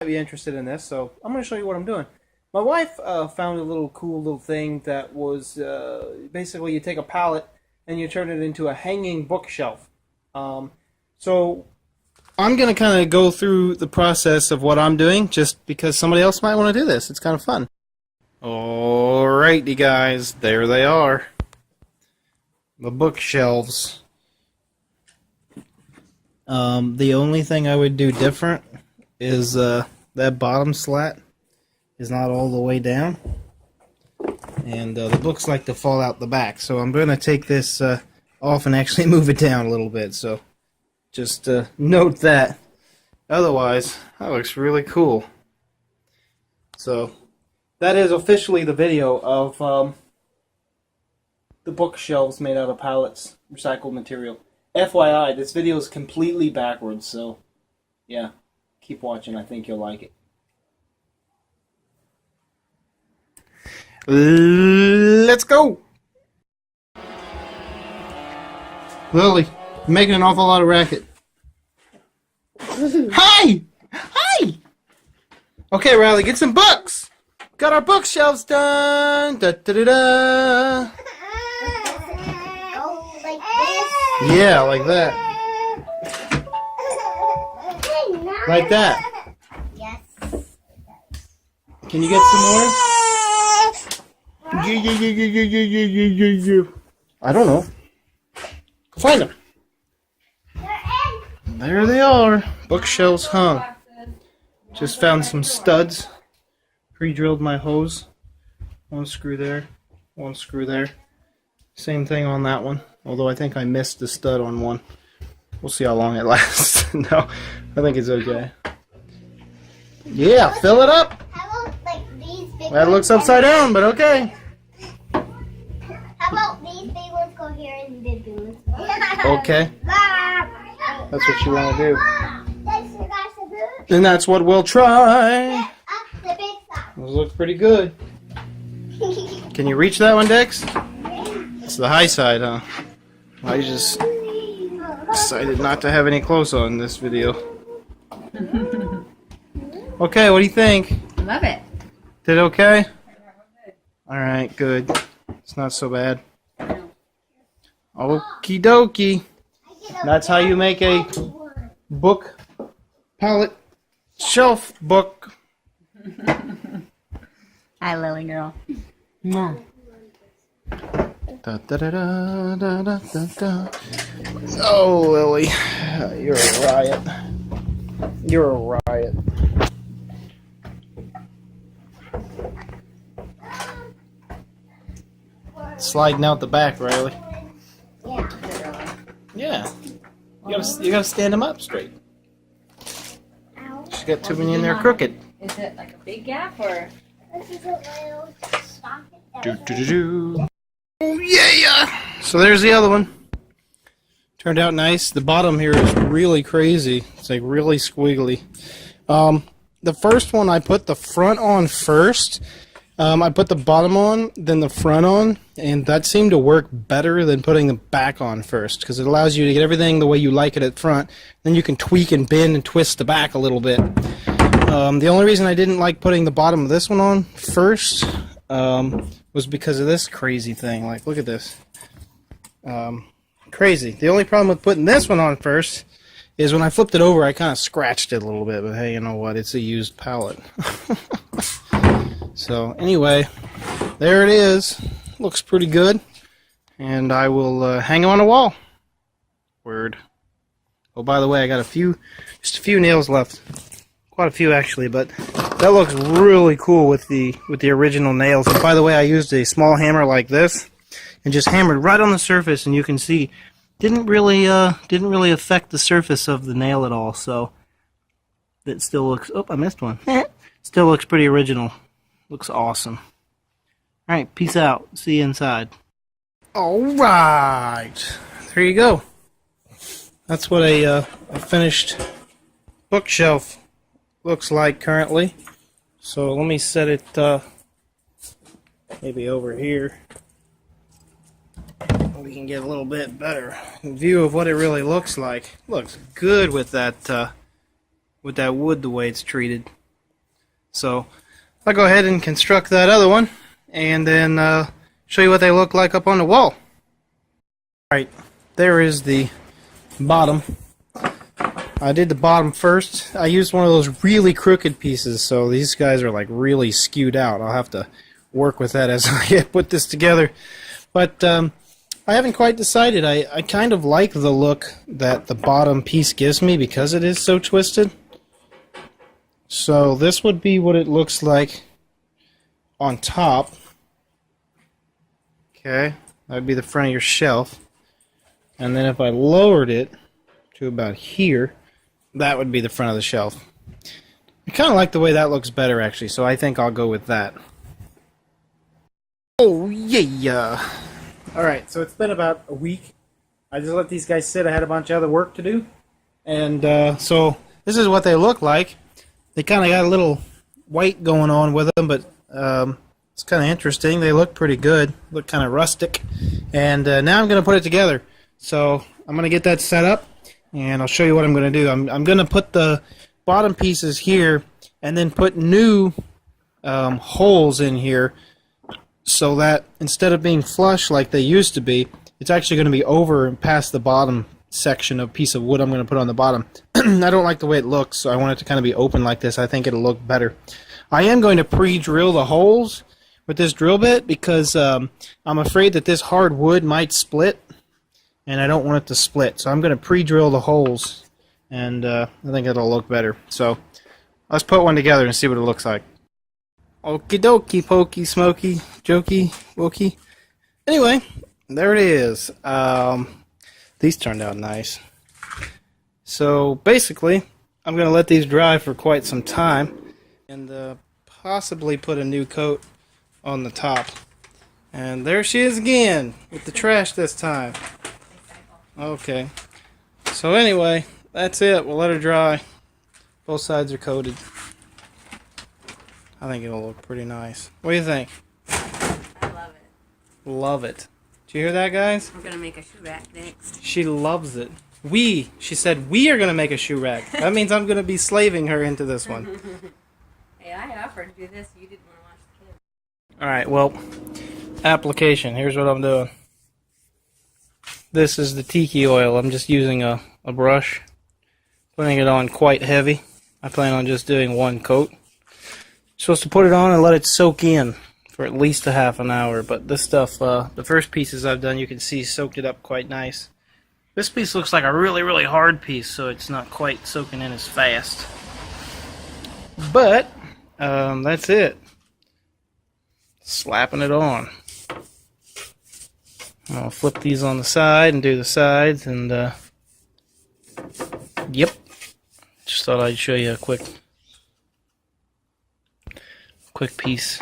be interested in this, so I'm going to show you what I'm doing. My wife found a little cool little thing that was basically you take a pallet and you turn it into a hanging bookshelf. So I'm going to kind of go through the process of what I'm doing just because somebody else might want to do this. It's kind of fun. Alrighty guys, there they are. The bookshelves. The only thing I would do different is that bottom slat is not all the way down, and the books like to fall out the back, so I'm going to take this off and actually move it down a little bit, so just note that. Otherwise, that looks really cool. So that is officially the video of the bookshelves made out of pallets, recycled material. FYI, this video is completely backwards, so yeah, keep watching. I think you'll like it. Let's go! Lily, you're making an awful lot of racket. Hi! Hi! Okay, Riley, get some books! Got our bookshelves done! Da, da, da, da. Oh, like this? Yeah, like that. Like that. Yes. Can you get some more? Yeah. I don't know. Find them. There they are. Bookshelves hung. Just found some studs. Pre-drilled my hose. One screw there. One screw there. Same thing on that one. Although I think I missed the stud on one. We'll see how long it lasts. No, I think it's okay. Yeah, fill it up. How about like these big That looks upside down, but okay. How about these big ones go here and the big ones go here? Okay. That's what you want to do. That's the boot. And that's what we'll try. Up the big Those look pretty good. side. Can you reach that one, Dex? It's the high side, huh? I just decided not to have any clothes on this video. Okay, what do you think? Love it. Did okay? Alright, good. It's not so bad. Okie dokie. That's how you make a book pallet shelf book. Hi, Lily girl. No. Da, da, da, da, da, da, da, da. Oh, Lily, you're a riot. You're a riot. Sliding out the back, Riley. Yeah. Yeah. You gotta stand them up straight. Ow. She got too many in there crooked. Is it like a big gap or? This is a little socket. Do, do, do, do. Oh, yeah! So there's the other one. Turned out nice. The bottom here is really crazy. It's like really squiggly. The first one I put the front on first. I put the bottom on, then the front on, and that seemed to work better than putting the back on first, because it allows you to get everything the way you like it at front. Then you can tweak and bend and twist the back a little bit. The only reason I didn't like putting the bottom of this one on first was because of this crazy thing. Like, look at this. Crazy. The only problem with putting this one on first is when I flipped it over, I kind of scratched it a little bit, but hey, you know what? It's a used pallet. So, anyway, there it is. Looks pretty good. And I will hang it on a wall. Word. Oh, by the way, I got just a few nails left. Quite a few, actually, but that looks really cool with the original nails. And by the way, I used a small hammer like this and just hammered right on the surface, and you can see didn't really affect the surface of the nail at all. So it still looks. Oh, I missed one. Still looks pretty original. Looks awesome. All right, peace out. See you inside. All right, there you go. That's what a finished bookshelf looks like currently. So let me set it maybe over here. We can get a little bit better view of what it really looks like. Looks good with that wood the way it's treated. So I'll go ahead and construct that other one, and then show you what they look like up on the wall. Alright, there is the bottom. I did the bottom first. I used one of those really crooked pieces, so these guys are like really skewed out. I'll have to work with that as I put this together. But I haven't quite decided. I kind of like the look that the bottom piece gives me because it is so twisted. So this would be what it looks like on top. Okay, that would be the front of your shelf. And then if I lowered it to about here, that would be the front of the shelf. I kind of like the way that looks better, actually, so I think I'll go with that. Oh, yeah! Alright, so it's been about a week. I just let these guys sit. I had a bunch of other work to do. And so this is what they look like. They kind of got a little white going on with them, but it's kind of interesting. They look pretty good. Look kind of rustic. And now I'm going to put it together. So I'm going to get that set up, and I'll show you what I'm going to do. I'm going to put the bottom pieces here and then put new holes in here so that instead of being flush like they used to be, it's actually going to be over and past the bottom section of piece of wood I'm going to put on the bottom. I don't like the way it looks, so I want it to kind of be open like this. I think it'll look better. I am going to pre-drill the holes with this drill bit because I'm afraid that this hard wood might split, and I don't want it to split. So I'm going to pre-drill the holes, and I think it'll look better. So let's put one together and see what it looks like. Okie dokie, pokey, smoky, jokey, wokey. Anyway, there it is. These turned out nice. So basically, I'm going to let these dry for quite some time and possibly put a new coat on the top. And there she is again with the trash this time. Okay. So anyway, that's it. We'll let her dry. Both sides are coated. I think it'll look pretty nice. What do you think? I love it. Love it. Did you hear that, guys? We're gonna make a shoe rack next. She loves it. She said we are going to make a shoe rack. That means I'm going to be slaving her into this one. Hey, I offered to do this. You didn't want to watch the kids. Alright, well, application. Here's what I'm doing. This is the tiki oil. I'm just using a brush, putting it on quite heavy. I plan on just doing one coat. Supposed to put it on and let it soak in for at least a half an hour, but this stuff, the first pieces I've done, you can see soaked it up quite nice. This piece looks like a really, really hard piece, so it's not quite soaking in as fast. But, that's it. Slapping it on. I'll flip these on the side and do the sides, and, yep. Just thought I'd show you a quick piece.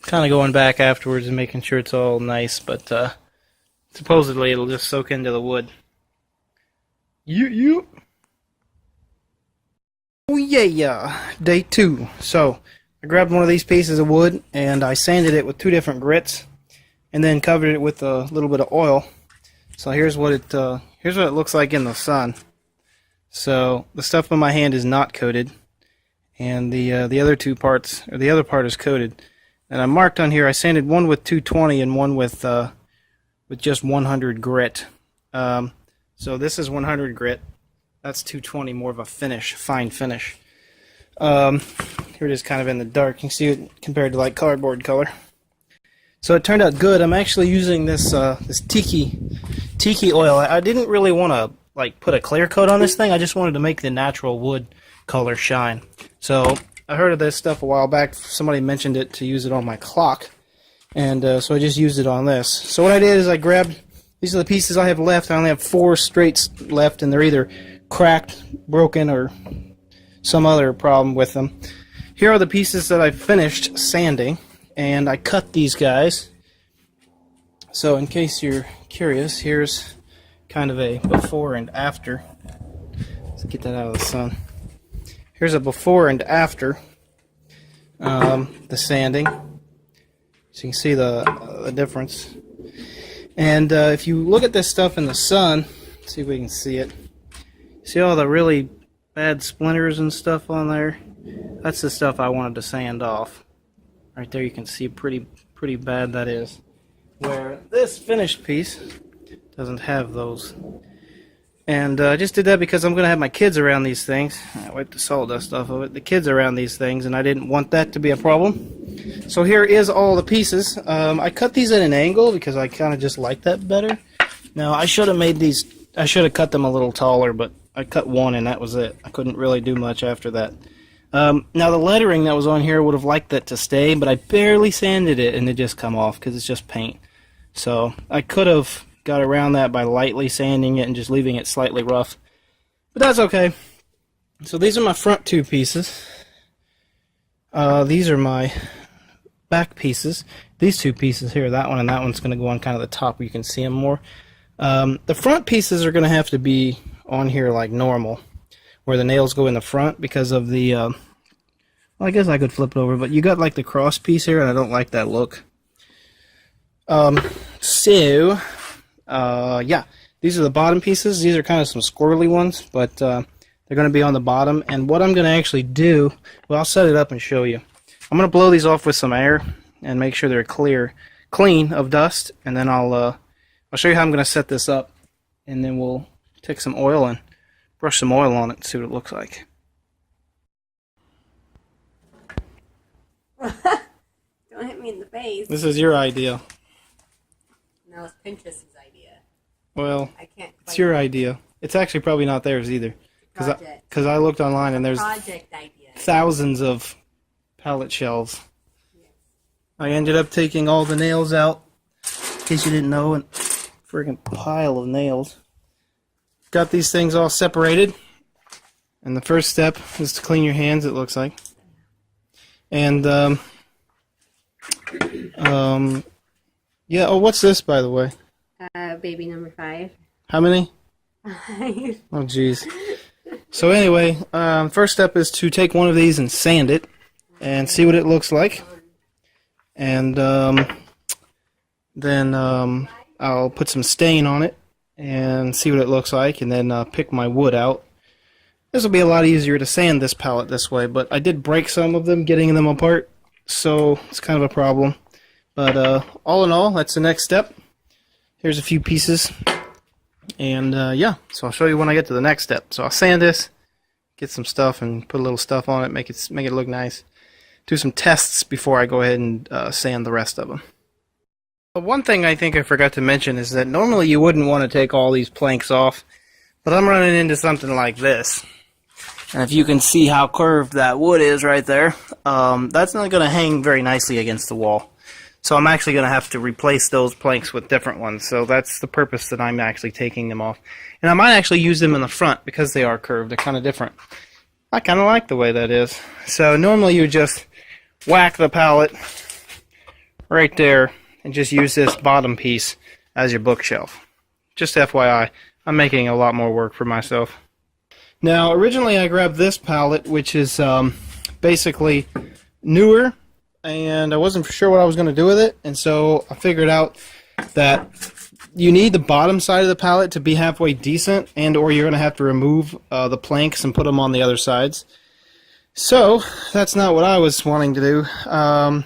Kind of going back afterwards and making sure it's all nice, but supposedly it'll just soak into the wood. You. Oh yeah, day 2. So I grabbed one of these pieces of wood and I sanded it with 2 different grits, and then covered it with a little bit of oil. So here's what it looks like in the sun. So the stuff on my hand is not coated, and the other 2 parts, or the other part, is coated. And I marked on here. I sanded one with 220 and one with just 100 grit. So this is 100 grit. That's 220, more of a finish, fine finish. Here it is, kind of in the dark. You can see it compared to like cardboard color. So it turned out good. I'm actually using this this tiki oil. I didn't really want to like put a clear coat on this thing. I just wanted to make the natural wood color shine. So I heard of this stuff a while back. Somebody mentioned it to use it on my clock, and so I just used it on this. So what I did is I grabbed, these are the pieces I have left. I only have 4 straights left, and they're either cracked, broken, or some other problem with them. Here are the pieces that I finished sanding, and I cut these guys. So in case you're curious, here's kind of a before and after. Let's get that out of the sun. Here's a before and after the sanding. So you can see the difference. And if you look at this stuff in the sun, see if we can see it. See all the really bad splinters and stuff on there? That's the stuff I wanted to sand off. Right there you can see pretty bad that is. Where this finished piece doesn't have those. And I just did that because I'm going to have my kids around these things. I wiped the sawdust off of it. The kids around these things, and I didn't want that to be a problem. So here is all the pieces. I cut these at an angle because I kind of just like that better. Now I should have made these, I should have cut them a little taller, but I cut one and that was it. I couldn't really do much after that. Now the lettering that was on here would have liked that to stay, but I barely sanded it and it just come off because it's just paint. So I could have got around that by lightly sanding it and just leaving it slightly rough. But that's okay. So these are my front two pieces. These are my back pieces. These two pieces here, that one and that one's going to go on kind of the top where you can see them more. The front pieces are going to have to be on here like normal, where the nails go in the front because of the, well, I guess I could flip it over, but you got like the cross piece here and I don't like that look. Yeah, these are the bottom pieces. These are kind of some squirrely ones, but they're going to be on the bottom. And what I'm going to actually do, well, I'll set it up and show you. I'm going to blow these off with some air and make sure they're clean of dust, and then I'll show you how I'm going to set this up, and then we'll take some oil and brush some oil on it and see what it looks like. Don't hit me in the face. This is your idea. No, it's Pinterest's idea. Well, I can't. it's your idea. It's actually probably not theirs either, because I looked online and there's Project idea. thousands of pallet shelves. I ended up taking all the nails out, in case you didn't know, and friggin' pile of nails. Got these things all separated, and the first step is to clean your hands, it looks like. And yeah, oh, what's this, by the way? Baby number 5. How many? Oh, jeez. So anyway, first step is to take one of these and sand it and see what it looks like. And then I'll put some stain on it and see what it looks like, and then pick my wood out. This will be a lot easier to sand this pallet this way, but I did break some of them getting them apart, so it's kind of a problem. But all in all, that's the next step. Here's a few pieces, and yeah, so I'll show you when I get to the next step. So I'll sand this, get some stuff, and put a little stuff on it, make it look nice. Do some tests before I go ahead and sand the rest of them. But one thing I think I forgot to mention is that normally you wouldn't want to take all these planks off, but I'm running into something like this. And if you can see how curved that wood is right there, that's not going to hang very nicely against the wall. So I'm actually going to have to replace those planks with different ones. So that's the purpose that I'm actually taking them off. And I might actually use them in the front because they are curved. They're kind of different. I kind of like the way that is. So normally you just whack the pallet right there and just use this bottom piece as your bookshelf. Just FYI, I'm making a lot more work for myself. Now, originally I grabbed this pallet, which is basically newer, and I wasn't sure what I was going to do with it, and so I figured out that you need the bottom side of the pallet to be halfway decent, and or you're going to have to remove the planks and put them on the other sides. So that's not what I was wanting to do.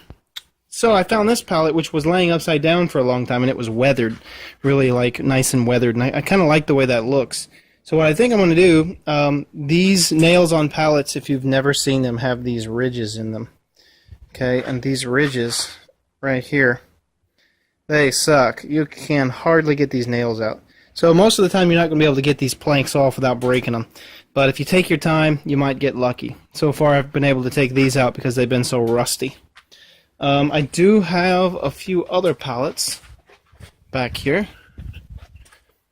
So I found this pallet, which was laying upside down for a long time, and it was weathered, really like nice and weathered, and I kind of like the way that looks. So what I think I'm going to do, these nails on pallets, if you've never seen them, have these ridges in them. Okay, and these ridges right here, they suck. You can hardly get these nails out. So most of the time you're not going to be able to get these planks off without breaking them. But if you take your time, you might get lucky. So far I've been able to take these out because they've been so rusty. I do have a few other pallets back here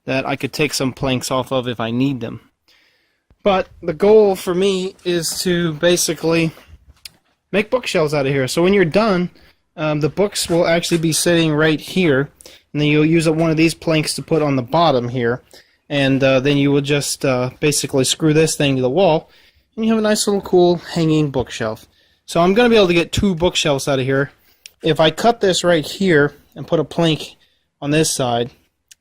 that I could take some planks off of if I need them. But the goal for me is to basically make bookshelves out of here. So when you're done, the books will actually be sitting right here, and then you'll use one of these planks to put on the bottom here, and then you will just basically screw this thing to the wall, and you have a nice little cool hanging bookshelf. So I'm going to be able to get 2 bookshelves out of here. If I cut this right here and put a plank on this side,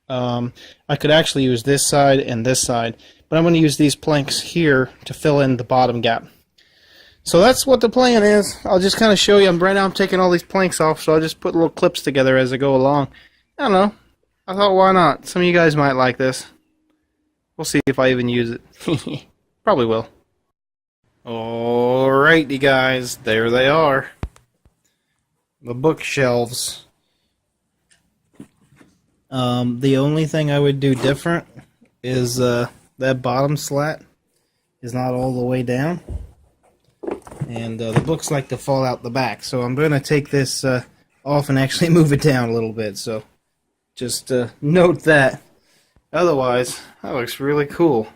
I could actually use this side and this side, but I'm going to use these planks here to fill in the bottom gap. So that's what the plan is. I'll just kind of show you. Right now I'm taking all these planks off, so I'll just put little clips together as I go along. I don't know. I thought, why not? Some of you guys might like this. We'll see if I even use it. Probably will. Alrighty, guys. There they are. The bookshelves. The only thing I would do different is that bottom slat is not all the way down. And the books like to fall out the back. So I'm going to take this off and actually move it down a little bit. So just note that. Otherwise, that looks really cool.